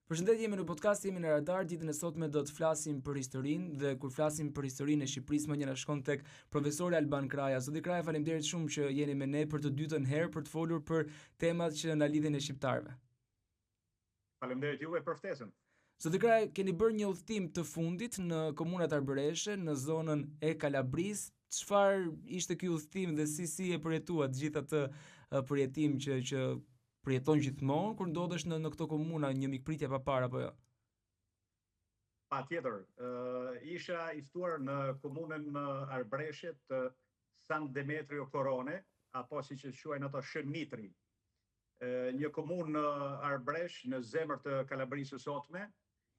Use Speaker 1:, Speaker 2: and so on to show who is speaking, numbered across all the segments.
Speaker 1: Përshëndetje, jemi në podcast, jemi në Radar. Ditën e sotme do të flasim për historinë dhe kur flasim për historinë e Shqipërisë, më njëra shkon tek profesori Alban Kraja. Zoti Kraja, faleminderit shumë që jeni me ne për të dytën herë për të folur për temat që na lidhin e shqiptarëve.
Speaker 2: Faleminderit juve për ftesën.
Speaker 1: Zoti Kraja, keni bërë një udhëtim të fundit në komunat Arbëreshe, në zonën e Kalabrisë. Çfarë ishte ky udhëtim dhe si e përjetuat gjithë atë përjetim që përjeton gjithmonë kur ndodhesh në këto komuna, një mikpritje pa parë apo jo?
Speaker 2: Patjetër, isha i ftuar në komunën Arbëreshe të San Demetrio Korone, apo siç e quajnë ato Shën Mitri. Një komunë Arbëresh në zemër të Kalabrisë së sotme,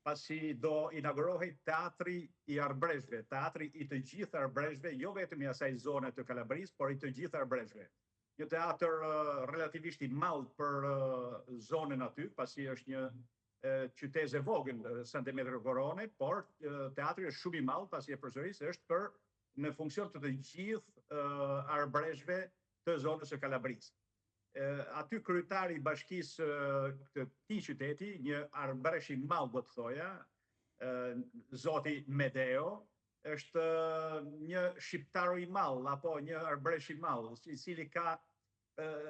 Speaker 2: pasi do inaugurohej teatri i Arbreshve, teatri i të gjithë Arbreshve, jo vetëm i asaj zone të Kalabrisë, por i të gjithë Arbreshve. Një teatr relativisht i madh për zonën aty, pasi është një qytet e vogël, San Demetrio Korone, por teatri është shumë i madh, pasi e përsëris është në funksion të gjithë Arbreshve të zonës së Kalabrisë. Aty kryetari i bashkisë të këtij qyteti, një arbëresh i madh do të thoja, zoti Medeo, është një shqiptar i madh apo një arbëresh i madh, i cili ka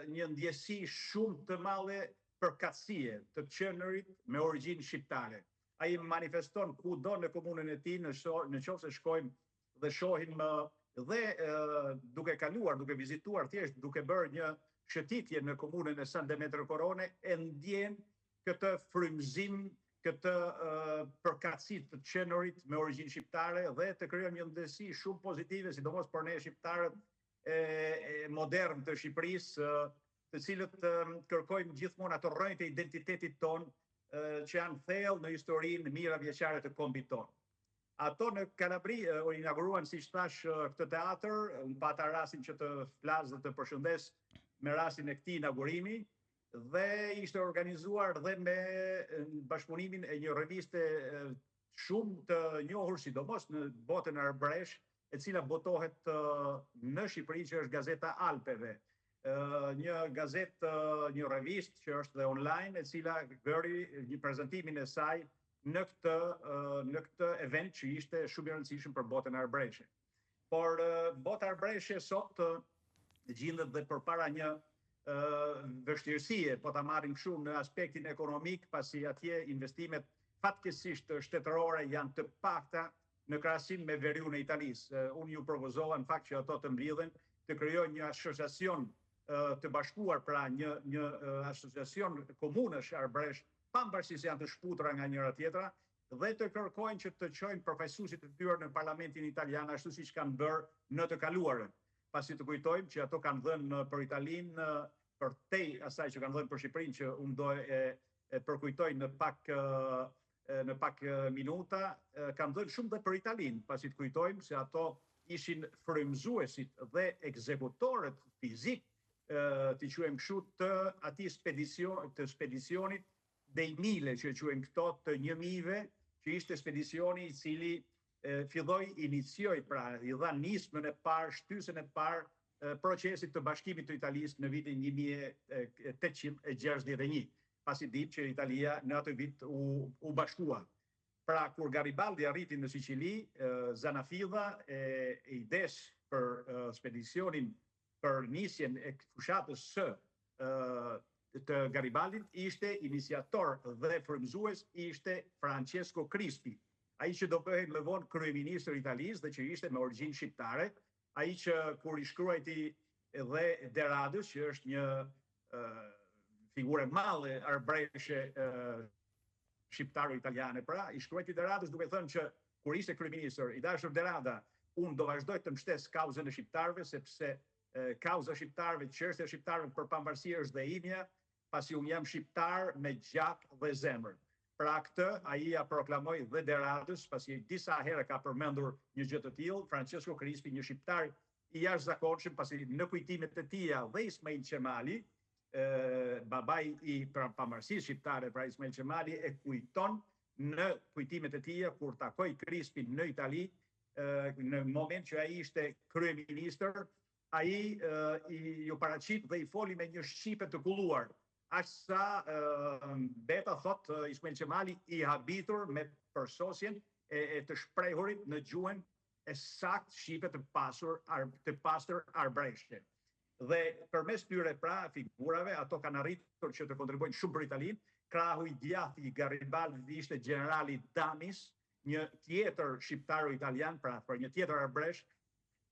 Speaker 2: një ndjesi shumë të madhe përkatësie të qenurit me origjinë shqiptare. Ai manifeston kudo në komunën e tij, në qoftë se shkojmë dhe shohim dhe duke kaluar, duke vizituar, thjesht duke bërë një shëtitje në komunën e San Demetrio Korone, e ndjen këtë frymëzim, këtë përkatësi të qenurit me origjinë shqiptare dhe të krijon një ndjesi shumë pozitive, sidomos për ne shqiptarët modern të Shqipërisë, të cilët kërkojmë gjithmonë ato rrënjë të identitetit ton që janë thellë në historinë mira vjeçare të kombit ton. Ato në Kalabri inauguruan, siç thash, këtë teatr, unë pata rastin që të flas dhe të përshëndes me rastin e këtij inaugurimi, dhe ishte organizuar dhe me bashkëpunimin e një reviste shumë të njohur, sidomos në botën arbëresh, e cila botohet në Shqipëri, që është Gazeta Alpeve. Një gazetë, një revistë që është dhe online, e cila bëri një prezantimin e saj në këtë event që ishte shumë i rëndësishëm për botën arbëreshe. Por bota arbëreshe sot gjendet dhe përpara një vështirësie, po ta marrim shumë në aspektin ekonomik, pasi atje investimet fatkeqësisht shtetërore janë të pakta në krahasim me veriun e Italisë. Unë ju propozova në fakt që ato të mbledhen, të krijojnë një asociacion të bashkuar, pra një asociacion komunësh arbëresh, pavarësisht se janë të shputura nga njëra tjetra, dhe të kërkojnë që të çojnë përfaqësuesit e tyre në Parlamentin Italian, ashtu siç kanë bërë në të kaluarën. Pasi të kujtojmë që ato kanë dhënë për Italinë, për te asaj që kanë dhënë për Shqipërinë, që unë do e përkujtoj në pak minuta, kanë dhënë shumë dhe për Italinë, pasi të kujtojmë se ato ishin frymëzuesit dhe ekzekutorët fizik, të quajmë kështu, të atij spedicionit dei Mille, që quajmë këto, të 1000-ve, që ishte spedicioni i cili inicioi, pra i dha nismën e parë, shtysën e parë procesit të bashkimit të Italisë në vitin 1861, pasi ditë që Italia në atë vit u bashkua. Pra kur Garibaldi arriti në Siqili, Zanafilla i des për spedicionin, për nisjen e fushatës së të Garibaldit, ishte iniciator dhe frymëzues ishte Francesco Crispi, ai që do bëhej më vonë kryeministër i Italisë dhe që ishte me origjinë shqiptare, ai që kur i shkruajti edhe Deradës, që është një figurë e madhe arbëreshe shqiptaro-italiane, pra i shkruajti Deradës duke thënë që kur ishte kryeministër, i dashur Derada, unë do vazhdoj të mbështes kauzën e shqiptarëve, sepse kauza e shqiptarëve, çështja e shqiptarëve për pavarësi është dhe imja, pasi unë jam shqiptar me gjak dhe zemër. Pra këtë ai ja proklamoi dhe Deradës, pasi disa herë ka përmendur një gjë të tillë, Francesco Crispi, një shqiptar i jashtëzakonshëm, pasi në kujtimet e tija dhe Ismail Qemali, babai i pavarësisë shqiptare, pra Ismail Qemali e kujton në kujtimet e tija kur takoi Crispin në Itali, në moment që ai ishte kryeministër, ai ju paraqit dhe i foli me një shqipe të kulluar, aq sa beta thot Ismail Qemali i habitur me përsosjen e të shprehurit në gjuhën e sakt shqipe të pastër arbëreshte. Dhe përmes tyre pra figurave ato kanë arritur që të kontribuojnë shumë për Italinë. Krahu i djathtë i Garibaldi ishte generali Damis, një tjetër shqiptar italian, pra për një tjetër arbëresh,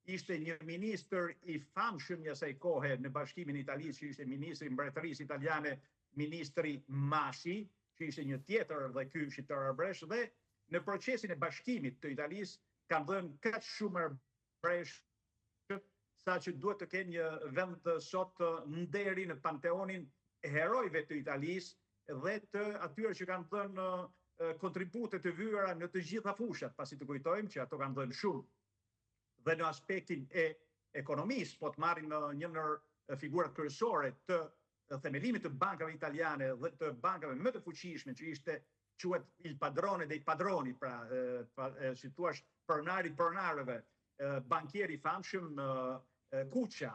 Speaker 2: ishte një ministër i famshëm një asaj kohe në Bashkimin e Italisë, që ishte ministri i mbretërisë italiane, ministri Masi, që ishte një tjetër dhe ky shqiptar arbëresh, dhe në procesin e bashkimit të Italisë kanë dhënë kaq shumë arbëresh sa që duhet të kenë një vend sot nderi në panteonin e herojve të Italisë dhe të atyre që kanë dhënë kontribute të vyera në të gjitha fushat, pasi të kujtojmë që ato kanë dhënë shumë. Dhe në aspektin e ekonomisë, po të marrim një ndër figurat kryesore të themelimit të bankave italiane dhe të bankave më të fuqishme, që ishte quhet il padrone dei padroni, pra si thua pronari pronarëve, bankieri famshëm Kuqa,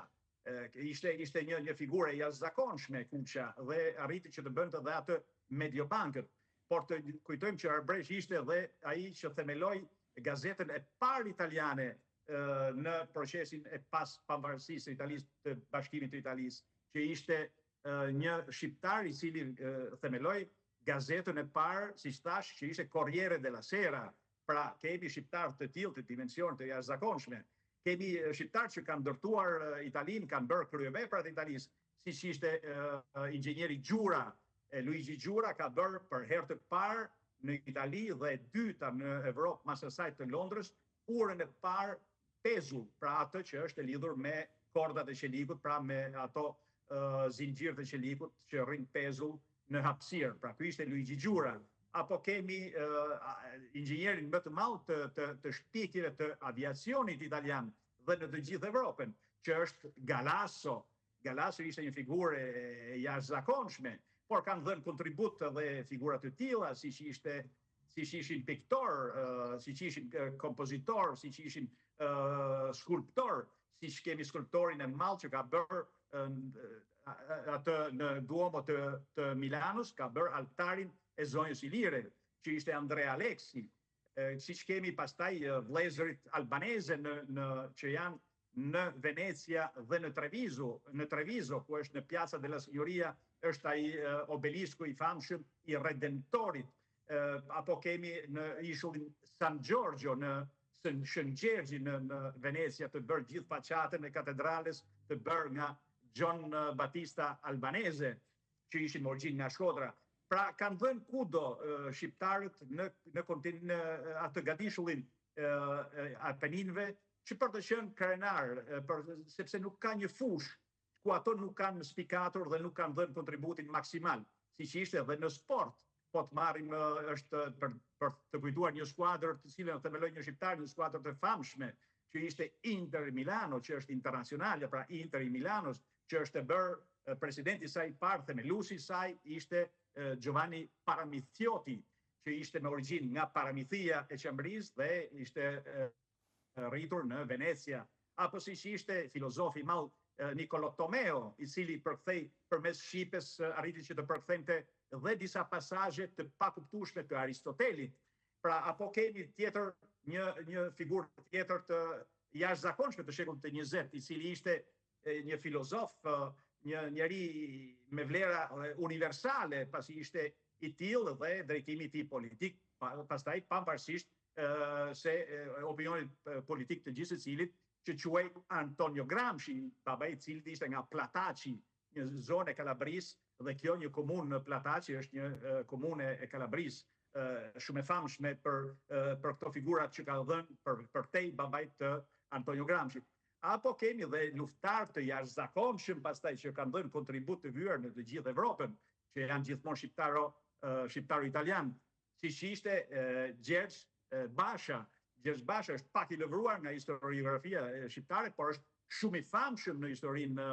Speaker 2: ishte një figure jashtëzakonshme Kuqa dhe arriti që të bënte dhe atë Mediobankën. Por të kujtojmë që Arbresh ishte dhe ai që themeloi gazetën e parë italiane në procesin e pas pavarësisë së Italisë, të bashkimit të Italisë, që ishte një shqiptar i cili themeloi gazetën e parë, siç thash, që ishte Corriere della Sera. Pra kemi shqiptar të tillë të dimension të jashtëzakonshme. Kemi shqiptar që kanë ndërtuar Italinë, kanë bërë kryeveprat e Italisë, siç ishte inxhinieri Gjura. Luigi Gjura ka bërë për herë të parë në Itali dhe e dyta në Evropë mas asaj të Londrës urën e parë pezull, pra atë që është e lidhur me kordat e qelikut, pra me ato zinxhirët e qelikut që rrin pezull në hapësirë. Pra ky ishte Luigi Gjura. Apo kemi inxhinierin më të madh të shpikjeve të aviacionit italian dhe në të gjithë Evropën, që është Galasso. Galasso ishte një figurë e jashtëzakonshme, por kanë dhënë kontribut dhe figurat të tilla, siç ishin piktor, siç ishin kompozitor, siç ishin skulptor, siç kemi skulptorin e madh që ka bërë atë në Duomo të Milanos, ka bërë altarin e zonjës Ilire, që ishte Andrea Alexi. Siç kemi pastaj vëllezërit albaneze që janë në Venecia dhe në Treviso, ku është në Piazza della Signoria, është ai obelisku i famshëm i Redentorit. Apo kemi në ishullin San Giorgio, në Shën Gjergji në Venecia, të bërë gjithë faqatën e katedrales, të bërë nga John Battista Albanese, që ishin me origjinë nga Shkodra. Pra kanë dhënë kudo shqiptarët në atë gadishullin Apeninëve, që për të qenë krenar, sepse nuk ka një fushë ku ato nuk kanë spikatur dhe nuk kanë dhënë kontributin maksimal, siç ishte edhe në sport. Po të marrim është për të kujtuar një skuadër të cilën themeloi një shqiptar, një skuadër të famshme, që ishte Inter Milano, që është internacionale, pra Inter i Milanos, që është bërë presidenti i saj parë, themeluesi i saj ishte Giovanni Paramithiotti, që ishte me origjinë nga Paramithia e Qembrisë dhe ishte rritur në Venecia. Apo siç ishte filozofi i madh Niccolò Tomeo, i cili përkthei përmes shqipes arriti që të përkthente dhe disa pasazhe të pakuptueshme të Aristotelit. Pra apo kemi tjetër një figurë tjetër të jashtëzakonshme të shekullit të 20, i cili ishte një filozof, një njeri me vlera universale, pasi ishte i tillë dhe drejtimi i tij politik, pastaj pavarësisht se opinionit politik të gjithë secilit, që quhej Antonio Gramsci, baba i cilit ishte nga Plataci, një zonë e Kalabrisë, dhe kjo një komunë në Plataci është një komune e Kalabrisë shumë e famshme për këto figurat që ka dhënë për tej babait të Antonio Gramsci. Apo kemi dhe luftar të jashtëzakonshëm pastaj që kanë dhënë kontribut të vyer në të gjithë Evropën, që janë gjithmonë shqiptaro-italian, siç ishte Gjergj Basha. Gjergj Basha është pak i lëvruar nga historiografia shqiptare, por është shumë i famshëm në historinë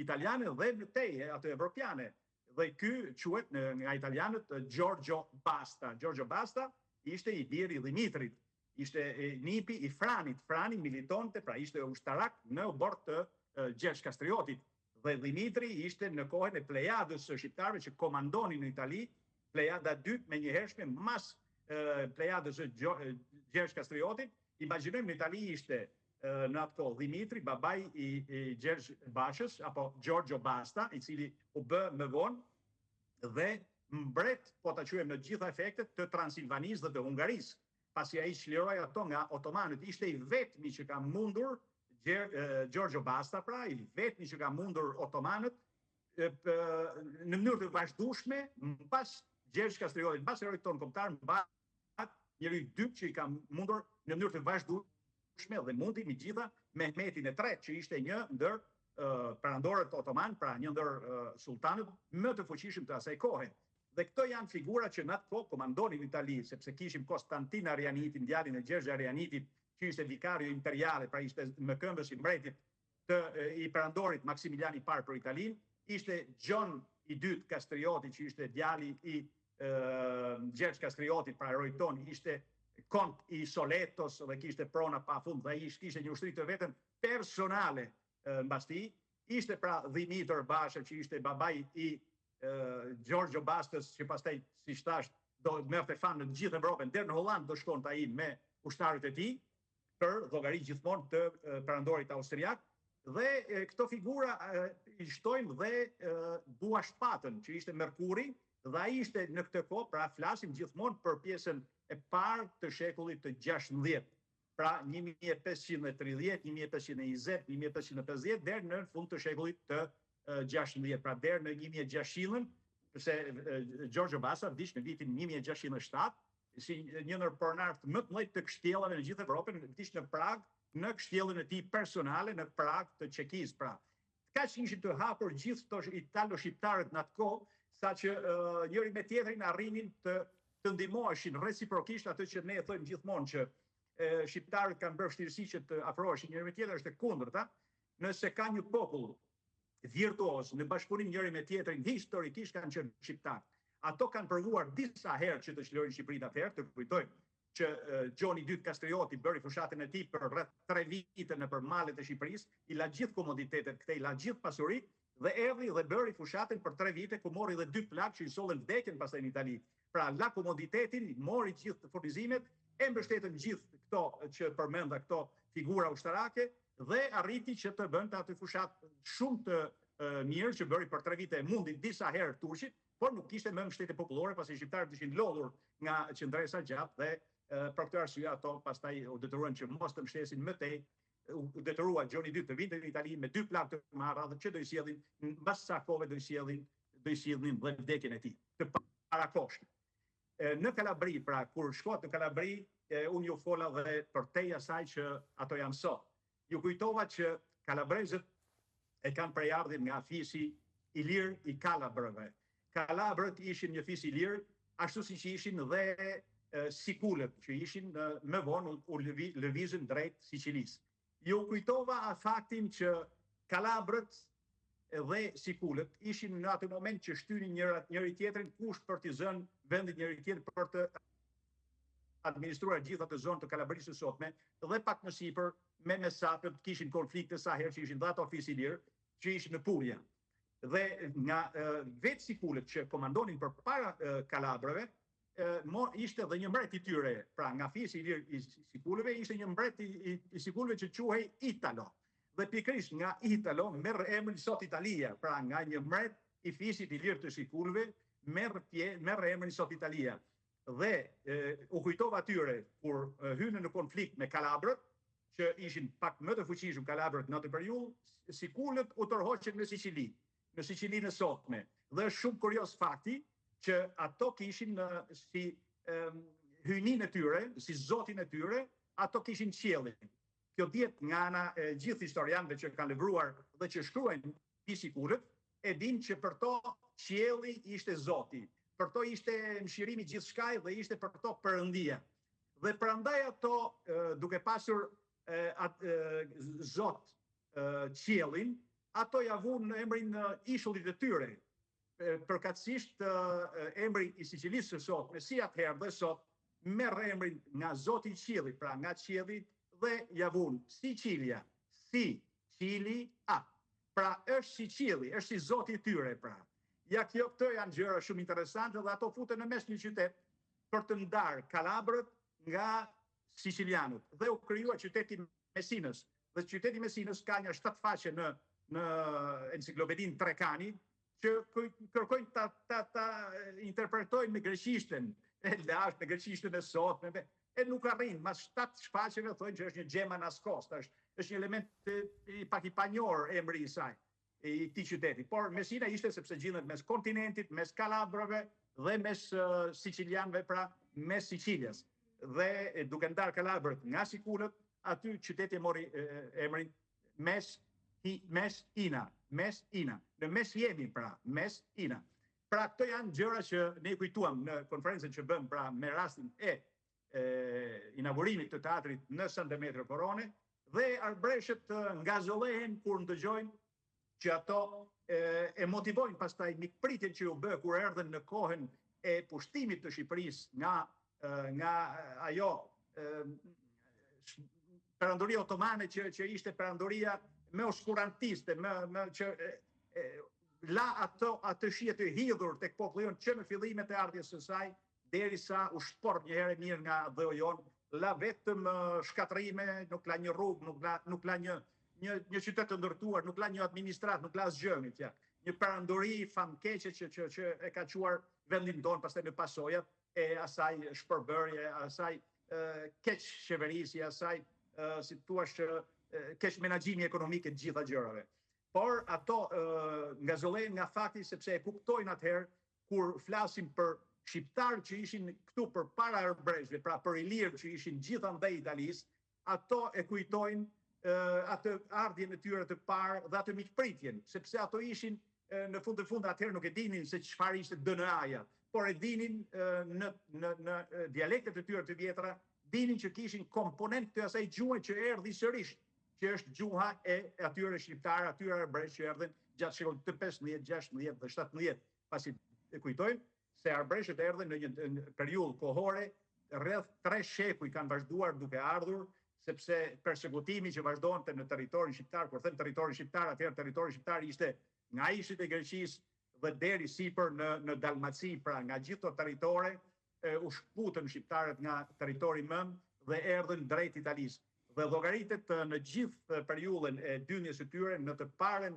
Speaker 2: italiane dhe në tej atë evropiane. Dhe ky quhet nga italianët Giorgio Basta. Giorgio Basta ishte i biri i Dimitrit, ishte nipi i Franit. Frani militonte, pra ishte ushtarak në bord të Gjergj Kastriotit. Dhe Dimitri ishte në kohën e plejadës së shqiptarëve që komandonin në Itali, plejada 2 me njëhershme mas plejadës së Gjergj Kastriotit. Imagjinojmë në Itali ishte në atë kohë Dimitri, babai i Gjergj Bashës, apo Giorgio Basta, i cili u bë më vonë, dhe mbret, po ta quajmë në gjitha efektet, të Transilvanisë dhe të Hungarisë. Pasi ai çliroi ato nga otomanët, ishte i vetmi që ka mundur Giorgio Basta, pra i vetmi që ka mundur otomanët në mënyrë të vazhdueshme, pas Gjergj Kastriotit, pas heroit ton kombëtar, mbas njëri dyp që i ka mundur në mënyrë të vazhdueshme dhe mundi me gjitha Mehmetin III, që ishte një ndër perandorët otoman, pra një ndër sultanët më të fuqishëm të asaj kohe. Dhe këto janë figura që në atë kohë komandonin në Itali, sepse kishim Konstantin Arianitin, djalin e Gjergj Arianitit, që ishte vikario imperiale, pra ishte më këmbës i mbretit i perandorit Maksimilian I parë për Italinë, ishte John II Kastrioti, që ishte djali i Gjergj Kastriotit, pra heroi ton, ishte kont i Soletos dhe kishte prona pafund, dhe ai kishte një ushtri të vetën personale mbas tij. Ishte pra Dimitër Basha, që ishte babai i Giorgio Bastës, që pastaj, siç thash, do merrte fan në gjithë Evropën, deri në Holland do shkonte ai me ushtarët e tij, për llogari gjithmonë të perandorit austriak. Dhe këto figura i shtojmë dhe Buashpatën, që ishte Merkuri, dhe ai ishte në këtë kohë, pra flasim gjithmonë për pjesën e parë të shekullit të 16, pra 1530, 1520, 1550 deri në fund të shekullit të 16, pra deri në 1600, përse Giorgio Basa vdiq në vitin 1607, si një ndër pronarët më të mëdhenj të kështjellave në gjithë Evropën, vdiq në Prag, në kështjellën e tij personale në Prag të Çekisë, pra. Kaq ishin të hapur gjithë këto italo-shqiptarët në atë kohë, saqë njëri me tjetrin arrinin të ndihmoheshin reciprokisht, atë që ne e thojmë gjithmonë që shqiptarët kanë bërë vështirësi që të afroheshin njëri me tjetrin, është e kundërta. Nëse ka një popull virtuoz në bashkëpunim njëri me tjetrin, historikisht kanë qenë shqiptarë. Ato kanë provuar disa herë që të çlirojnë Shqipërinë atëherë, të kujtojmë që Gjoni II Kastrioti bëri fushatën e tij për rreth 3 vite nëpër malet e Shqipërisë, i la gjithë komoditetet këtej, i la gjithë pasuritë, dhe erdhi dhe bëri fushatën për 3 vite, ku mori edhe 2 plak që i sollën vdekjen pastaj në Itali. Pra la komoditetin, mori gjithë furnizimet, e mbështetën gjithë këto që përmenda, këto figura ushtarake, dhe arriti që të bënte atë fushatë shumë të mirë që bëri për 3 vite, mundi disa herë turqit, por nuk kishte më mbështetje popullore, pasi shqiptarët ishin lodhur nga qendresa gjatë dhe për këtë arsye ato pastaj u detyruan që mos të mbështesin më tej, u detyrua Gjoni II të vinte në Itali me 2 plak të marra, dhe që do i sjellin mbas sa kohë do i sjellnin dhe vdekjen e tij të parakoshme. Në Kalabri, pra kur shkohet në Kalabri, unë ju fola dhe për tej asaj që ato janë sot. Ju kujtova që kalabrezët e kanë prejardhjen nga fisi i lirë i Kalabrëve. Kalabrët ishin një fis i lirë, ashtu si që ishin dhe Sikulët, që ishin më vonë u lëvizën drejt Sicilisë. Ju kujtova faktin që Kalabrët dhe Sikulët ishin në atë moment që shtynin njëri tjetrin kusht për t'i zënë vendit njëri tjetër për të administruar gjithë atë zonë të Kalabrisë së sotme, dhe pak më sipër me mesapët kishin konflikte sa herë që ishin dhe ato fis i lirë, që ishin në Puglia. Dhe nga vetë Sikulët që komandonin për para Kalabrëve, ishte dhe një mbret i tyre, pra nga fisi i lirë i Sikulëve, ishte një mbret i Sikulëve që quhej Italo. Dhe pikërisht nga Italo merr emrin sot Italia, pra nga një mbret i fisit i lirë të Sikulëve merr emrin sot Italia. Dhe u kujtova atyre kur hynë në konflikt me Kalabrët, që ishin pak më të fuqishëm Kalabrët në atë periudhë, Sikulët u tërhoqën në Sicili. Në Sicilinë e sotme. Dhe është shumë kurios fakti që ato kishin si hyjnin e tyre, si zotin e tyre, ato kishin qiellin. Kjo dihet nga ana e gjithë historianëve që kanë lëvruar dhe që shkruajnë mbi Sikulët, e dinë që për to qielli ishte zoti. Për to ishte mshirimi gjithçka dhe ishte për to perëndia. Dhe prandaj ato duke pasur zot qiellin, ato ja vunë në emrin ishullit e tyre. Përkatësisht emri i Sicilisë së sotme, si atëherë dhe sot, merr emrin nga Zoti i qiellit, pra nga qielli, dhe ja vunë Sicilia, Sicilia. Pra është si qielli, është si Zoti I tyre pra. Ja këto janë gjëra shumë interesante dhe ato futen në mes një qytet për të ndarë kalabrët nga sicilianët. Dhe u krijua qyteti Messinës. Dhe qyteti Messinës ka një 7 faqe në enciklopedinë Trekani që kërkojnë ta interpretojnë me greqishtën e lashtë, me greqishtën e sotme, e nuk arrin, mas 7 shfaqeve thonë që është një gjema nascosta, është një element pak I panjohur emri I saj, I këtij qyteti. Por Messina ishte sepse gjindet mes kontinentit, mes kalabrave dhe mes sicilianëve, pra mes Sicilias. Dhe duke ndarë kalabrët nga sikulët, aty qyteti mori emrin Messina. Në mes jemi pra, Messina. Pra këto janë gjëra që ne kujtuam në konferencën që bëm pra me rastin e inaugurimit të teatrit në San Demetrio Korone, dhe arbreshët ngazëllehen kur ndëgjojnë që ato e motivojnë pastaj mikpritjen që u bë kur erdhen në kohën e pushtimit të Shqipërisë nga ajo perandoria otomane që ishte perandoria më oskurantiste, që la atë shije të hidhur tek populli jon që në fillimet e ardhjes së saj, derisa u shport një herë mirë nga dheu jon, la vetëm shkatrime, nuk la një rrugë, nuk la një qytet të ndërtuar, nuk la një administrat, nuk la asgjë tja. Një perandori famkeqe që e ka quar vendin tonë pastaj në pasojat e asaj shpërbërje, asaj keq qeverisje, asaj si thua keq menaxhimi ekonomik e të gjitha gjërave. Por ato ngazëllen nga fakti sepse e kuptojnë atëherë kur flasim për shqiptarë që ishin këtu përpara arbreshëve, pra për ilirë që ishin gjithandej Italisë, ato e kujtojnë atë ardhjen e tyre të parë dhe atë miqpritjen, sepse ato ishin në fund të fundit atëherë nuk e dinin se çfarë ishte DNA-ja, por e dinin në dialektet e tyre të vjetra, dinin që kishin komponent të asaj gjuhe që erdhi sërish, që është gjuha e atyre shqiptarë, atyre arbreshë që erdhen gjatë shekullit të 15, 16 dhe 17, pasi e kujtojmë se arbreshët erdhen në një periudhë kohore, rreth 3 shekuj kanë vazhduar duke ardhur, sepse persekutimi që vazhdonte në territorin shqiptar, kur them territorin shqiptar, atëherë territori shqiptar ishte nga ishit e Greqisë dhe deri sipër në Dalmaci, pra nga gjithë to territore, u shkputën shqiptarët nga territori mëm dhe erdhën drejt Italisë. Dhe llogaritet në gjithë periudhën e dyndjes së tyre, në të parën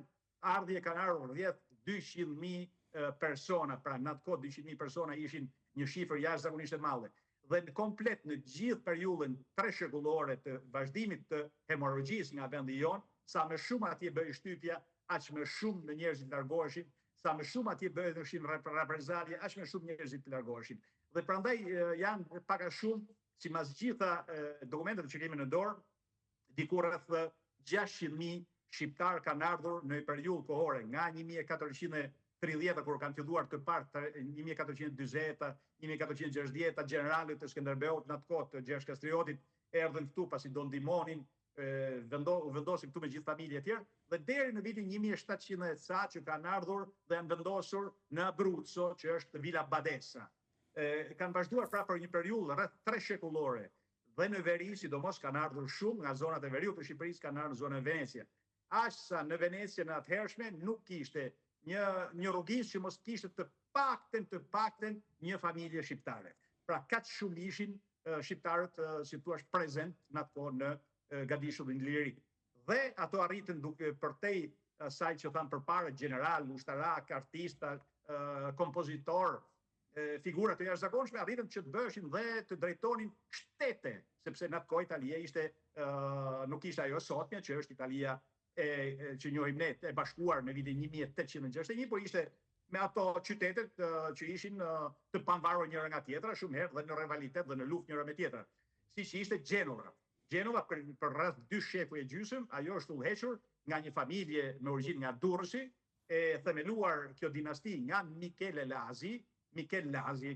Speaker 2: ardhje kanë ardhur 200.000 persona, pra në atë kohë 200.000 persona ishin një shifër jashtëzakonisht e madhe. Dhe në komplet në gjithë periudhën 3 shekullore të vazhdimit të hemorragjisë nga vendi jon, sa më shumë atje bëhej shtypja, aq më shumë në njerëzit largoheshin, sa më shumë atje bëheshin reprezalje, aq më shumë njerëzit largoheshin. Dhe prandaj janë pak a shumë, sipas gjitha dokumentet që kemi në dorë, diku rreth 600.000 shqiptar kanë ardhur në periudhë kohore nga 1430 kur kanë filluar të parë 1440, 1460 generalet të Skënderbeut në atë kohë të Gjergj Kastriotit erdhën këtu pasi do ndihmonin, u vendosin këtu me gjithë familje e tjerë, dhe deri në vitin 1700 ca që kanë ardhur dhe janë vendosur në Abruzzo, që është Villa Badessa. Kanë vazhduar pra për një periudhë rreth 3 shekullore. Dhe në veri, sidomos kanë ardhur shumë nga zonat e veriut të Shqipërisë, kanë ardhur në zonën e Venecia. Aq sa në Venecë në atëhershme nuk kishte një rrugis që mos kishte të paktën një familje shqiptare. Pra kaq shumë ishin shqiptarët, si thua, prezent në atë kohë në Gadishullin Liri. Dhe ato arritën duke përtej asaj që thamë përpara, general, ushtarak, artista, kompozitor, figura të jashtëzakonshme, arritën që të bëshin dhe të drejtonin shtete, sepse në atë kohë Italia ishte, nuk ishte ajo sotmja që është Italia që njohim ne, e bashkuar në vitin 1861, por ishte me ato qytetet që ishin të pavarur njëra nga tjetra, shumë herë dhe në rivalitet dhe në luftë njëra me tjetra. Siç ishte Gjenova. Gjenova për rreth 2 shekuj e gjysmë, ajo është udhëhequr nga një familje me origjinë nga Durrësi, e themeluar kjo dinasti nga Michele Lazi e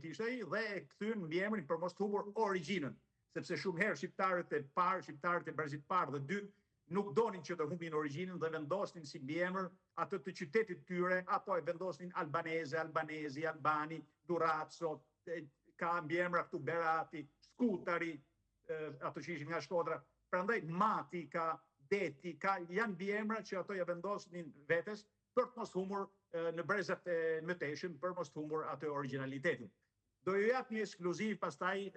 Speaker 2: kishte ai, dhe e kthyn mbiemrin për mos të humbur origjinën, sepse shumë herë shqiptarët e parë, shqiptarët e Brezit parë dhe dytë nuk donin që të humbin origjinën dhe vendosnin si mbiemër atë të qytetit tyre, apo e vendosnin albanezi, albani, Durazzo, ka mbiemra këtu Berati, Skutari, ato që ishin nga Shkodra. Prandaj Mati ka deti, janë biemra që ato ja vendosin vetes për të mos humur në brezat e mëtejshëm, për mos humur atë originalitetin. Do ju jap një ekskluziv pastaj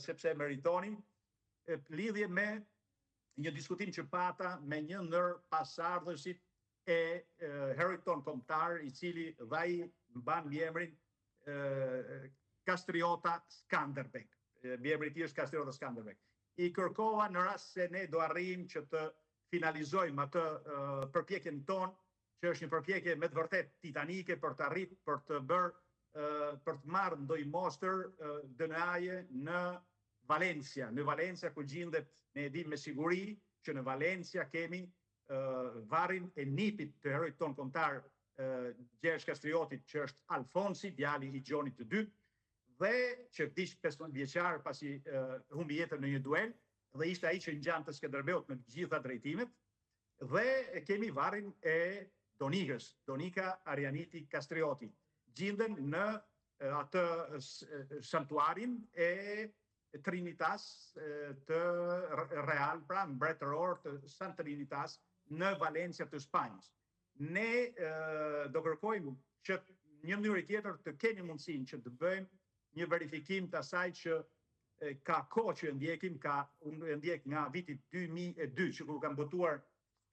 Speaker 2: sepse meritoni lidhje me një diskutim që pata me një ndër pasardhësit e heroit ton kombëtar, i cili vaj mban emrin Kastriota Skanderbeg. Emri i tij është Kastriota Skanderbeg. I kërkova në rast se ne do arrijmë që të finalizojmë atë përpjekjen tonë, që është një përpjekje me të vërtet titanike për të arritur, për të bërë, për të marrë ndonjë mostër DNA-je në Valencia. Në Valencia ku gjendet, ne e dim me siguri që në Valencia kemi varrin e nipit të heroit ton kombëtar Gjergj Kastriotit, që është Alfonsi, djali i Gjonit të dytë, dhe që vdiq 15 vjeçar pasi humbi jetën në një duel, dhe ishte ai që ngjan të Skënderbeut në të gjitha drejtimet, dhe kemi varrin e Donikës, Donika Arianiti Kastrioti. Gjenden në atë santuarin e Trinitas të Real, pra mbretëror të San Trinitas në Valencia të Spanjës. Ne do kërkojmë që një mënyrë tjetër të kemi mundësinë që të bëjmë një verifikim të asaj që ka kohë që ndjekim, unë e ndjek nga viti 2002, që kur kam botuar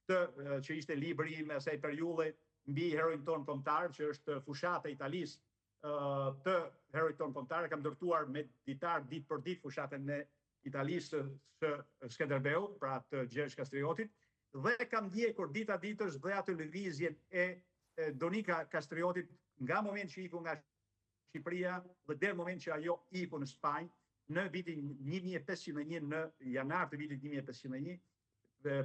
Speaker 2: që ishte libri me asaj periudhe mbi heroin ton kombëtar, që është fushata e Italisë të heroit ton kombëtar, kam ndërtuar me ditar ditë për ditë fushatën e Italisë së Skënderbeut, pra të Gjergj Kastriotit, dhe kam ndjekur dita ditësh dhe atë lëvizjen e Donika Kastriotit nga moment që iku nga Shqipëria dhe deri moment që ajo iku në Spanjë në vitin 1501, në janar të vitit 1501,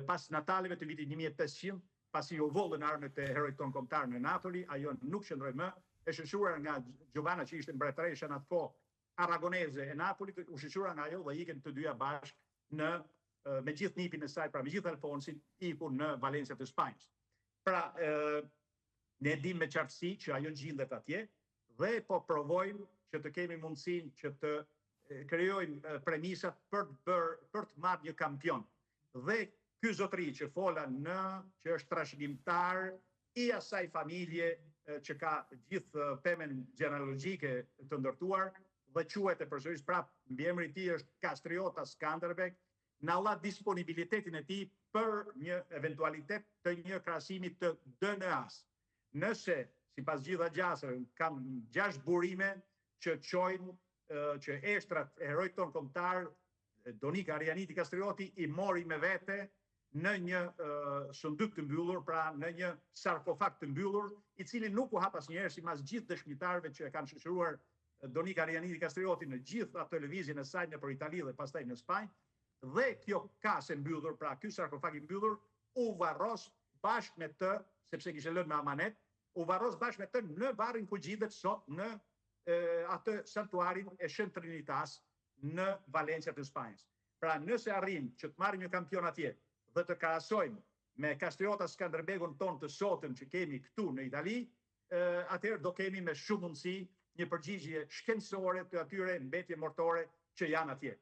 Speaker 2: pas Nataleve të vitit 1500, pasi u vollën armët e heroit ton kombëtar në Napoli, ajo nuk qëndroi më, e shoqëruar nga Giovanna që ishte mbretëresha në atë kohë aragoneze e Napolit, u shoqëruar nga ajo dhe ikën të dyja bashkë në me gjithë nipin e saj, pra me gjithë Alfonsin, iku në Valencia të Spanjës. Pra, ne dim me qartësi që ajo gjendet atje, dhe po provojmë që të kemi mundësinë që të krijojmë premisat për të marrë një kampion. Dhe ky zotëri që fola që është trashëgimtar i asaj familje që ka gjithë pemen genealogjike të ndërtuar dhe quhet e përsëris prap mbiemri i tij është Kastriota Skanderbeg, na dha disponibilitetin e tij për një eventualitet të një krahasimi të DNA-s. Nëse, sipas gjitha gjasave, kam 6 burime që çojnë që eshtrat e heroit ton kombëtar Donika Arianiti Kastrioti i mori me vete në një sundyk të mbyllur, pra në një sarkofag të mbyllur, i cili nuk u hap asnjëherë sipas gjithë dëshmitarëve që e kanë shoqëruar Donika Arianiti Kastrioti në gjithë atë lëvizjen e saj nëpër Itali dhe pastaj në Spanjë. Dhe kjo kasë mbyllur, pra ky sarkofag i mbyllur, u varros bashkë me të, sepse kishte lënë me amanet, u varros bashkë me të në varrin ku gjendet sot në atë santuarin e Shën Trinitas në Valencia të Spanjës. Pra nëse arrim që të marrim një kampion atje dhe të krahasojmë me Kastriota Skanderbegun ton të sotëm që kemi këtu në Itali, atëherë do kemi me shumë mundësi një përgjigje shkencore të atyre mbetje mortore që janë atje.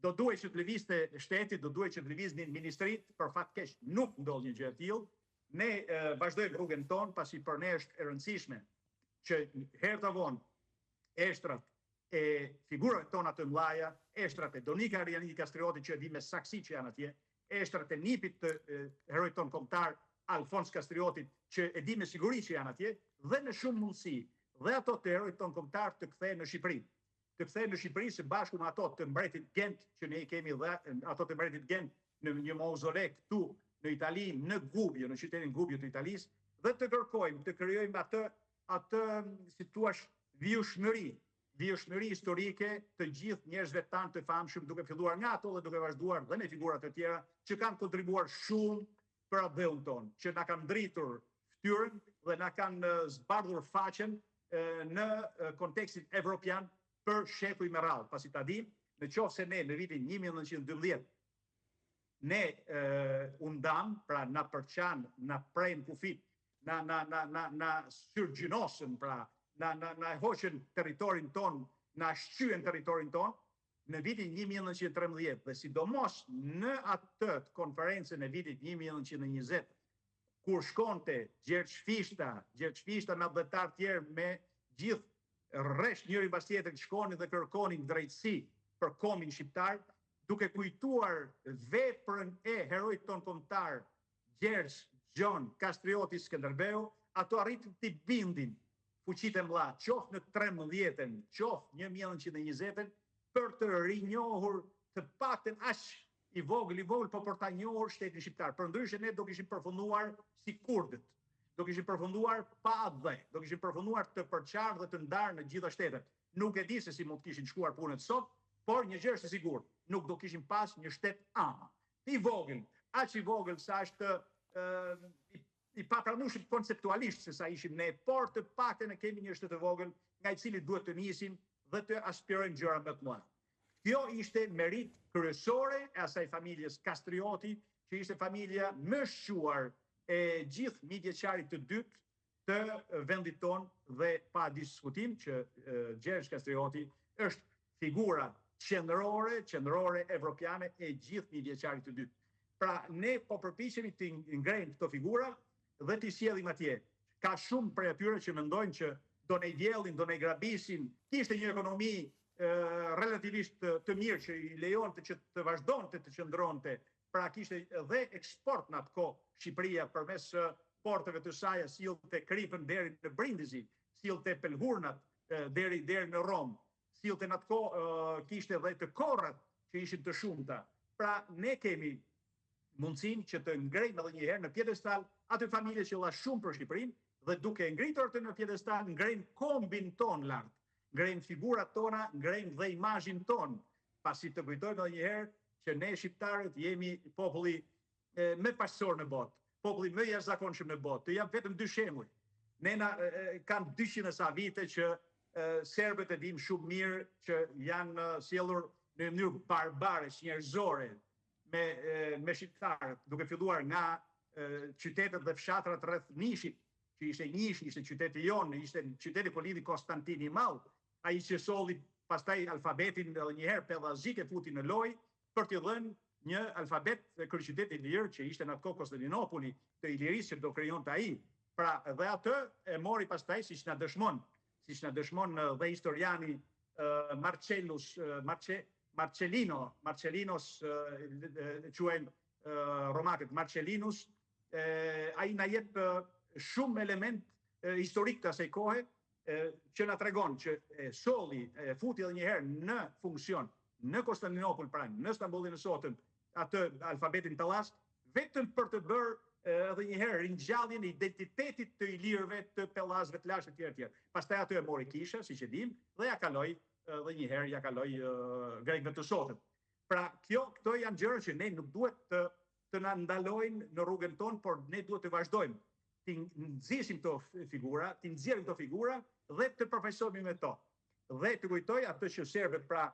Speaker 2: Do duhej që të lëvizte shteti, do duhej që të lëviznin ministrit, për fat keq nuk ndodh një gjë e tillë. Ne vazhdojmë rrugën tonë, pasi për ne është e rëndësishme që herë të vonë eshtrat e figurave tona të mëdha, eshtrat e Donika Arianiti Kastriotit që e di me saksi që janë atje, eshtrat e nipit të heroit ton kombëtar Alfons Kastriotit që e di me siguri që janë atje, dhe në shumë mundësi dhe ato të heroit ton kombëtar të kthehen në Shqipëri. Të kthehen në Shqipëri së bashku me ato të mbretit Gent që ne i kemi dhe ato të mbretit Gent në një mauzole këtu në Itali, në Gubbio, në qytetin Gubbio të Italisë, dhe të kërkojmë të krijojmë atë si thua vijshmëri historike të gjithë njerëzve tanë të famshëm, duke filluar nga ato dhe duke vazhduar dhe me figura të tjera që kanë kontribuar shumë për atë tonë, që na kanë ndritur fytyrën dhe na kanë zbardhur faqen në kontekstin evropian për shekuj me radhë, pasi ta dim, në qoftë se ne në vitin 1912 ne undam, pra na përçan, na prejnë kufit, na syrgjynosën, pra na hoqën territorin ton, na shqyen territorin ton, në vitin 1913 dhe sidomos në atë konferencën e vitit 1920, kur shkonte Gjergj Fishta me adhetar tjerë me gjithë rresht njëri pas tjetrit shkonin dhe kërkonin drejtësi për kombin shqiptar, duke kujtuar veprën e heroit ton kombëtar Gjergj Gjon Kastrioti Skënderbeu, ato arritën të bindin fuqitë e mëdha, qoftë në 13-ën, qoftë 1920-ën, për të rinjohur të paktën aq i vogël, po për ta njohur shtetin shqiptar. Përndryshe ne do kishim përfunduar si kurdët, do kishim përfunduar pa dhe, do kishim përfunduar të përqarë dhe të ndarë në gjitha shtetet. Nuk e di se si mund të kishin shkuar punët sot, por një gjë është e sigurt, nuk do kishim pas një shtet ama. I vogël, aq i vogël sa është i papranueshëm konceptualisht se sa ishim ne, por të paktën e kemi një shtet të vogël nga i cili duhet të nisim dhe të aspirojmë gjëra më të mëdha. Kjo ishte merit kryesore e asaj familjes Kastrioti, që ishte familja më shquar e gjithë midjeqarit të dytë të vendit ton dhe pa diskutim që Gjergj Kastrioti është figura qendrore evropiane e gjithë midjeqarit të dytë. Pra ne po përpiqemi të ngrejmë këto figura dhe t'i sjellim atje. Ka shumë prej atyre që mendojnë që do ne vjellin, do ne grabisin. Kishte një ekonomi relativisht të mirë që i lejonte që të vazhdonte të qëndronte. Pra kishte dhe eksport në atë kohë Shqipëria përmes porteve të saj, sillte Kripën deri në Brindisi, sillte Pelhurnat deri në Rom, sillte në atë kohë kishte dhe të korrat që ishin të shumta. Pra ne kemi mundësinë që të ngrejmë edhe një herë në pjedestal atë familje që la shumë për Shqipërinë dhe duke ngritur të në pjedestal ngrejmë kombin ton lart, ngrejmë figurat tona, ngrejmë dhe imazhin ton, pasi të kujtojmë edhe një herë që ne shqiptarët jemi populli më paqësor në botë, populli më jashtëzakonshëm në botë. Të jap vetëm dy shembuj. Ne kanë 200 sa vite që serbët e dim shumë mirë që janë sjellur në mënyrë barbare, njerëzore me shqiptarët, duke filluar nga qytetet dhe fshatrat rreth Nishit, që ishte Nishi, ishte qyteti jonë, ishte qyteti ku lidhi Konstantin i Madh, ai që solli pastaj alfabetin edhe një herë pellazik e futi në lojë për t'i dhënë një alfabet kryeqytet i lirë që ishte në atë kohë Konstantinopoli, të Ilirisë që do krijonte ai. Pra dhe atë e mori pastaj siç na dëshmon dhe historiani Marcellinos quajnë romakët Marcellinus, ai na jep shumë element historik të asaj kohe që na tregon që solli futi edhe një herë në funksion në Konstantinopol, pra në Stambollin e sotëm, atë alfabetin tallas, vetëm për të bërë edhe një herë ringjalljen e identitetit të ilirëve, të pellazëve, të lashtë etj. Pastaj atë e mori Kisha, siç e dim, dhe ja kaloi edhe një herë grekëve të sotëm. Pra këto janë gjëra që ne nuk duhet të na ndalojnë në rrugën tonë, por ne duhet të vazhdojmë të nxjesim këto figura, të nxjerrim këto figura dhe të përfaqësohemi me to. Dhe të kujtoj atë që serbët pra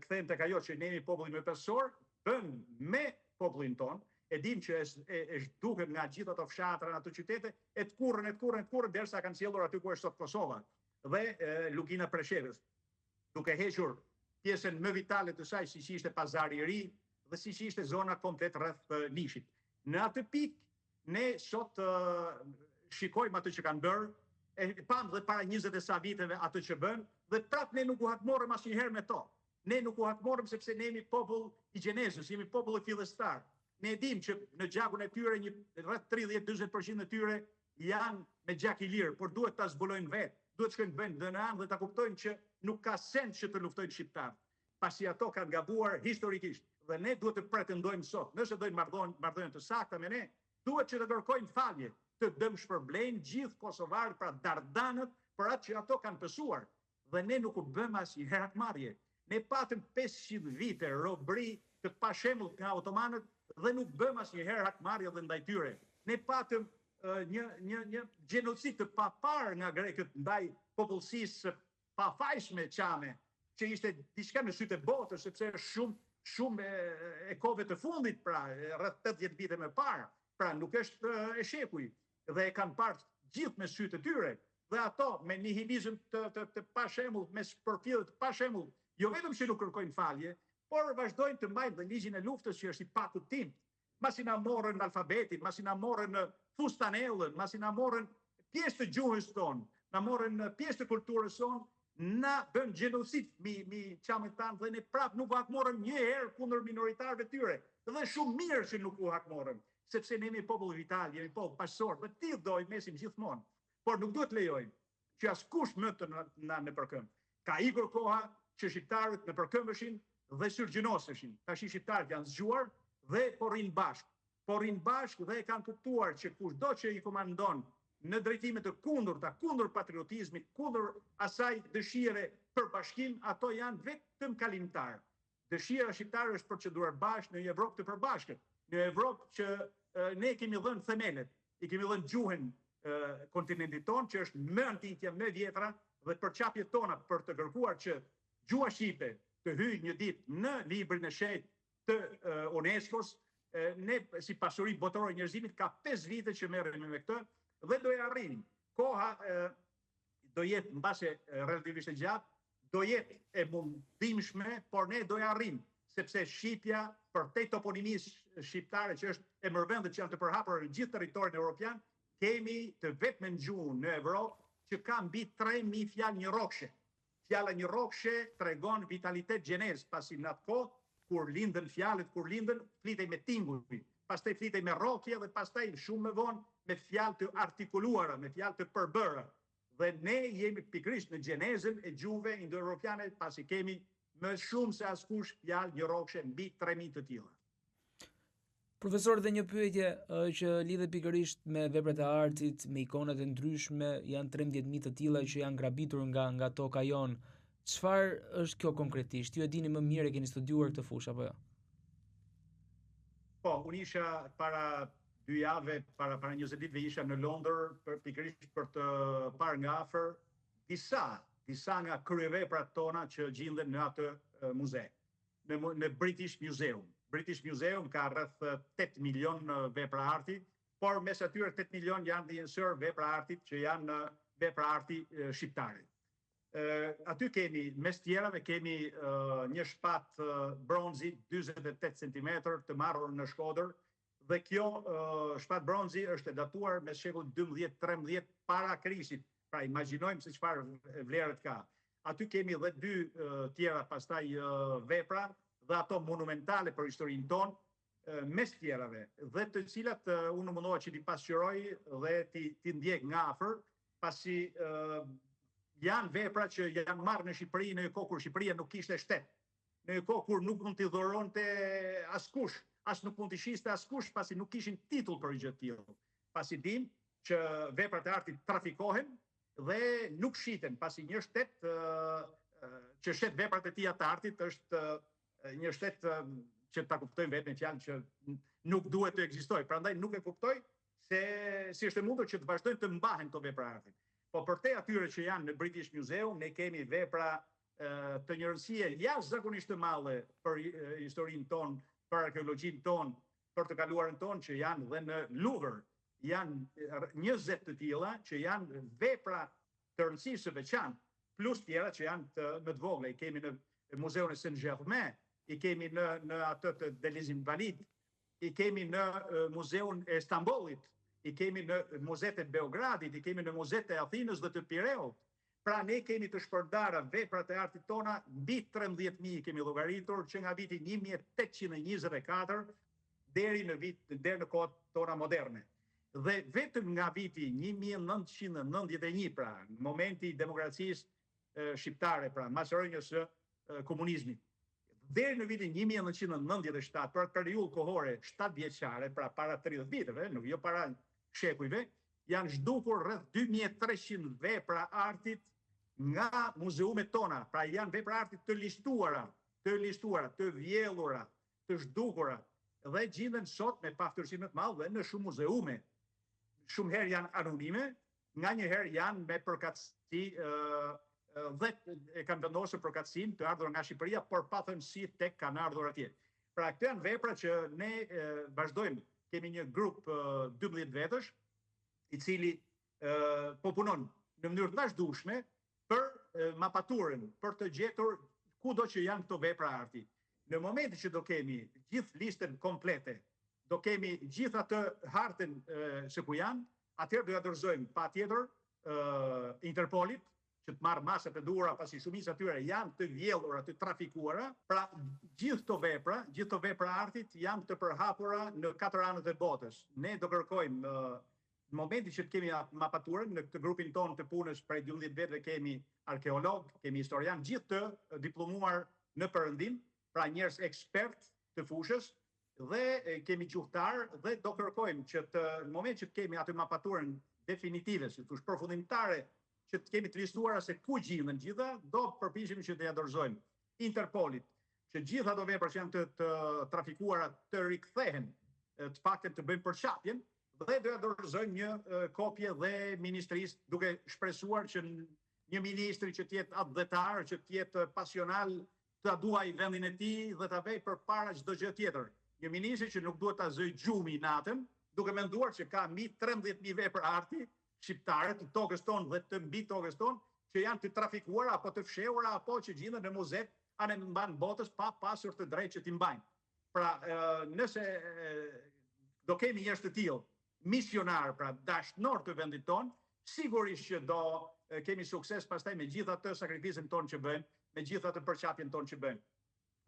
Speaker 2: kthehen tek ajo që ne jemi populli më pesor, bën me popullin ton, e dim që e zhduket nga gjithë ato fshatra, ato qytete, e të kurrën derisa kanë sjellur aty ku është sot Kosova dhe Lugina Preshevës, duke hequr pjesën më vitale të saj, siç ishte Pazari i Ri dhe siç ishte zona komplet rreth Nishit. Në atë pikë ne sot shikojmë atë që kanë bërë, e pam dhe para 20 e sa viteve atë që bën, dhe prap ne nuk u hakmorëm asnjëherë me to. Ne nuk u hakmorëm sepse ne jemi popull i gjenezës, jemi popull i fillestar. Ne dim që në gjakun e tyre rreth 30-40% e tyre janë me gjak i lirë, por duhet ta zbulojnë vetë, duhet shkojnë të bëjnë DNA dhe ta kuptojnë që nuk ka sens që të luftojnë shqiptarët, pasi ato kanë gabuar historikisht dhe ne duhet të pretendojmë sot, nëse dojnë marrëdhënie të sakta me ne, duhet që të kërkojnë falje, të dëmshpërblejnë gjithë kosovarët, pra dardanët, për atë që ato kanë pësuar, dhe ne nuk u bëm asnjëherë hakmarrje. Ne patëm 500 vite robëri të pashembull nga otomanët dhe nuk bëm asnjëherë hakmarrje dhe ndaj tyre. Ne patëm një gjenocid të papar nga grekët ndaj popullsisë pafajshme çame, që ishte diçka në sytë e botës, sepse është shumë e kohëve të fundit, pra rreth 80 vite më parë, pra nuk është e shekuj, dhe e kanë parë gjithë me sytë e tyre, dhe ato me nihilizëm të pashembull, me shpërfillje të pashembull, jo vetëm që nuk kërkojnë falje, por vazhdojnë të mbajnë dhe ligjin e luftës që është i pakutim. Masi na morën alfabetin, masi na morën fustanellën, masi na morën pjesë të gjuhës tonë, na morën pjesë të kulturës tonë, na bën gjenocid mi çamet tanë dhe ne prap nuk u hakmorën një herë kundër minoritarëve tyre. Dhe shumë mirë që nuk u hakmorën, sepse ne jemi popull vital, jemi popull paqësor, dhe ti do i mesim gjithmonë. Por nuk duhet lejojmë që askush më të na në përkëmb. Ka ikur koha që shqiptarët në përkëmbeshin dhe syrgjënoseshin. Tash shqiptarët janë zgjuar dhe po rrinë bashkë. Po rrinë bashkë dhe kanë kuptuar që kushdo që i komandon në drejtime të kundërta, kundër patriotizmit, kundër asaj dëshire për bashkim, ato janë vetëm kalimtar. Dëshira shqiptare është për që duar bashkë në një Evropë të përbashkët, në Evropë që ne kemi dhënë themelet, i kemi dhënë gjuhën kontinentit tonë, që është më antitja, më vjetra, dhe përqapjet tona për të kërkuar që gjuha shqipe të hyjë një ditë në librin e shenjtë të UNESCO-s, ne si pasuri botërore njerëzimit ka 5 vite që merremi me këtë dhe do e arrijmë. Koha do jetë mbase relativisht e gjatë, do jetë e mundimshme, por ne do e arrijmë, sepse shqipja përtej toponimisë shqiptare që është e mërvendit që janë të përhapur në gjithë territorin evropian, kemi të vetmen gjuhë në Evropë që ka mbi 3000 fjalë njërokshe. Fjala njërokshe tregon vitalitet gjenez, pasi në atë kohë kur lindën fjalët, kur lindën, flitej me tingull, pastaj flitej me rrokje dhe pastaj shumë më vonë me fjalë të artikuluara, me fjalë të përbërë. Dhe ne jemi pikërisht në gjenezën e gjuhëve indo-europiane, pasi kemi më shumë se askush fjalë njërokshe mbi 3000 të tilla.
Speaker 1: Profesor, dhe një pyetje që lidhet pikërisht me veprat e artit, me ikonat e ndryshme, janë 13.000 të tilla që janë grabitur nga toka jon. Çfarë është kjo konkretisht? Ju e dini më mirë, e keni studiuar këtë fushë apo jo?
Speaker 2: Po, unë isha para 2 javë, para 20 ditëve isha në Londër pikërisht për të parë nga afër disa nga kryeveprat tona që gjenden në atë muze, në British Museum. British Museum ka rreth 8 milion vepra arti, por mes atyre 8 milion janë dhe njësër vepra artit që janë vepra arti shqiptare. Aty kemi, mes tjerave, kemi një shpat bronzi 48 cm të marrur në Shkodër, dhe kjo shpat bronzi është datuar me shekull 12-13 para Krishtit. Pra imagjinojmë se çfarë vlerët ka. Aty kemi dhe 2 tjera pastaj vepra, dhe ato monumentale për historinë tonë, mes tjerave, dhe të cilat unë mundoha që t'i pasqyroj dhe t'i ndjek nga afër, pasi janë vepra që janë marrë në Shqipëri në një kohë kur Shqipëria nuk kishte shtet, në një kohë kur nuk mund t'i dhuronte askush, as nuk mund t'i shiste askush, pasi nuk kishin titull për gjë të tillë. Pasi dim që veprat e artit trafikohen dhe nuk shiten, pasi një shtet që shet veprat e tija të artit është një shtet që ta kuptojmë vetëm fjalën që nuk duhet të ekzistojë. Prandaj nuk e kuptoj se si është e mundur që të vazhdojnë të mbahen këto vepra arti. Po përtej atyre që janë në British Museum, ne kemi vepra të një rëndësie jashtëzakonisht të madhe për historinë tonë, për arkeologjinë tonë, për të kaluarën tonë, që janë dhe në Louvre. Janë 20 të tilla që janë vepra të rëndësisë së veçantë, plus tjera që janë më të vogla. I kemi në Muzeun e Saint-Germain, i kemi në atë të Delis Invalid, i kemi në Muzeun e Stambollit, i kemi në muzet e Beogradit, i kemi në muzet e Athinës dhe të Pireut. Pra ne kemi të shpërndara veprat e artit tona, mbi 13.000 kemi llogaritur që nga viti 1824 deri në kohët tona moderne. Dhe vetëm nga viti 1991, pra, në momenti i demokracisë shqiptare, pra, mas rënjës së komunizmit, deri në vitin 1997, për periudhë kohore 7 vjeçare, pra para 30 viteve, nuk jo para shekujve, janë zhdukur rreth 2300 vepra artit nga muzeumet tona. Pra janë vepra artit të listuara, të vjellura, të zhdukura, dhe gjenden sot me paftërsi më të madhe në shumë muzeume. Shumë herë janë anonime, nga një herë janë me përkatësi dhe e kanë vendosur përkatësinë të ardhur nga Shqipëria, por pa thënë si tek kanë ardhur atje. Pra këto janë vepra që ne vazhdojmë. Kemi një grup 12 vetësh, i cili po punon në mënyrë të vazhdueshme për mapaturën, për të gjetur kudo që janë këto vepra arti. Në momentin që do kemi gjithë listën komplete, do kemi gjithë atë hartën se ku janë, atëherë do ja dorëzojmë patjetër Interpolit, që të marrë masat e duhura, pasi shumica tyre janë të vjellura, të trafikuara. Pra gjithë këto vepra artit janë të përhapura në 4 anët e botës. Ne do kërkojmë në momentin që të kemi mapaturën, në këtë grupin tonë të punës prej 12 viteve kemi arkeolog, kemi historian, gjithë të diplomuar në perëndim, pra njerëz ekspert të fushës, dhe kemi gjuhtar dhe do kërkojmë që në moment që të kemi atë mapaturën definitive, si thosh përfundimtare, që të kemi të listuara se ku gjenden gjitha, do përpiqemi që të ja dorëzojmë Interpolit, që gjitha ato vepra që janë të trafikuara të rikthehen, të paktën të bëjmë përçapjen, dhe do ja dorëzojmë një kopje dhe ministrisë, duke shpresuar që një ministri që të jetë atdhetar, që të jetë pasional, ta duaj vendin e tij dhe ta vej përpara çdo gjë tjetër. Një ministri që nuk duhet ta zëj gjumi natën, duke menduar që ka mbi 13.000 vepra arti shqiptare të tokës tonë dhe të mbi tokës tonë që janë të trafikuara apo të fshehura apo që gjenden në muzet anë mban botës pa pasur të drejtë që t'i mbajnë. Pra, nëse do kemi njerëz të tillë, misionar, pra dashnor të vendit tonë, sigurisht që do kemi sukses pastaj me gjithë atë sakrificën tonë që bëjmë, me gjithë atë përqapjen tonë që bëjmë.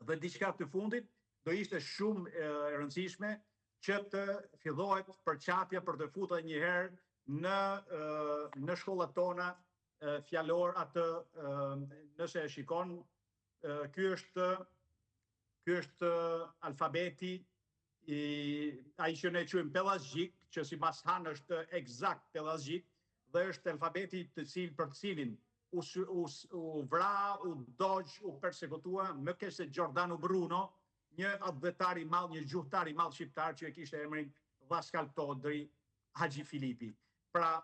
Speaker 2: Dhe diçka të fundit do ishte shumë e rëndësishme që të fillohet përqapja për të futur një herë në shkollat tona fjalor atë nëse e shikon ky është alfabeti ai që ne quajmë pellazgjik, që sipas Han është eksakt pellazgjik dhe është alfabeti për të cilin u vra, u dogj, u persekutua më keq se Giordano Bruno, një atdhetar i madh, një gjuhtar i madh shqiptar që e kishte emrin Vaskal Todri Haxhi Filipi. Pra,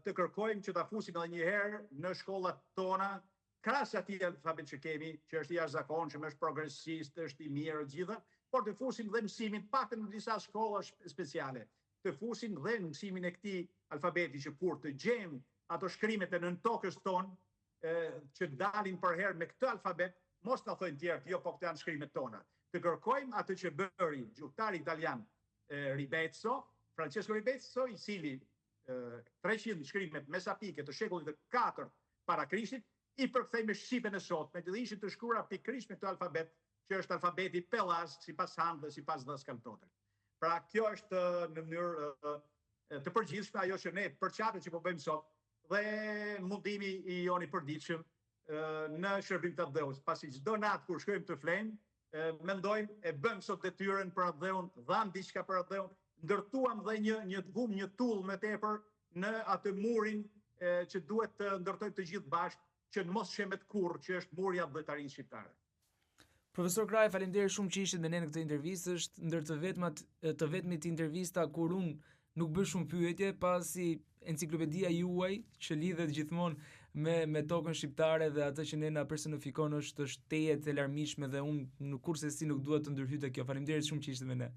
Speaker 2: të kërkojmë që ta fusim edhe një herë në shkollat tona, krahas atij alfabet që kemi, që është i jashtëzakonshëm, është progresist, është i mirë gjithë, por të fusim dhe mësimin paktën në disa shkolla speciale. Të fusim dhe mësimin e këtij alfabeti që kur të gjejmë ato shkrimet e nën tokës tonë që dalin për herë me këtë alfabet, mos na thojnë tjerë, jo, po këto janë shkrimet tona. Të kërkojmë atë që bëri gjuhtari italian Francesco Ribezzo, i cili 300 shkrimet mesapike të shekullit të 4 para Krishtit, i përkthej me shqipen e sotme, të ishin të shkruara pikërisht me këtë alfabet, që është alfabeti Pellaz, sipas Han dhe sipas Vaskal Todrit. Pra, kjo është në mënyrë të përgjithshme ajo që ne përqapjet që po bëjmë sot dhe mundimi i joni përditshëm në shërbim të dheut, pasi çdo natë kur shkojmë të flejmë, mendojmë e bëjmë sot detyrën për atë dheun, dham diçka për atë dheun, ndërtuam dhe një gum, një tull më tepër në atë murin që duhet të ndërtojmë të gjithë bashkë, që mos shemet kurrë, që është muri i atdhetarisë shqiptare.
Speaker 1: Profesor Kraj, faleminderit shumë që ishte me ne në këtë intervistë, është ndër të vetmit intervista kur unë nuk bëj shumë pyetje, pasi enciklopedia juaj që lidhet gjithmonë me tokën shqiptare dhe atë që ne na personifikon është tejet e larmishme dhe unë kurse si nuk dua të ndërhyj te kjo. Faleminderit shumë që ishte me ne.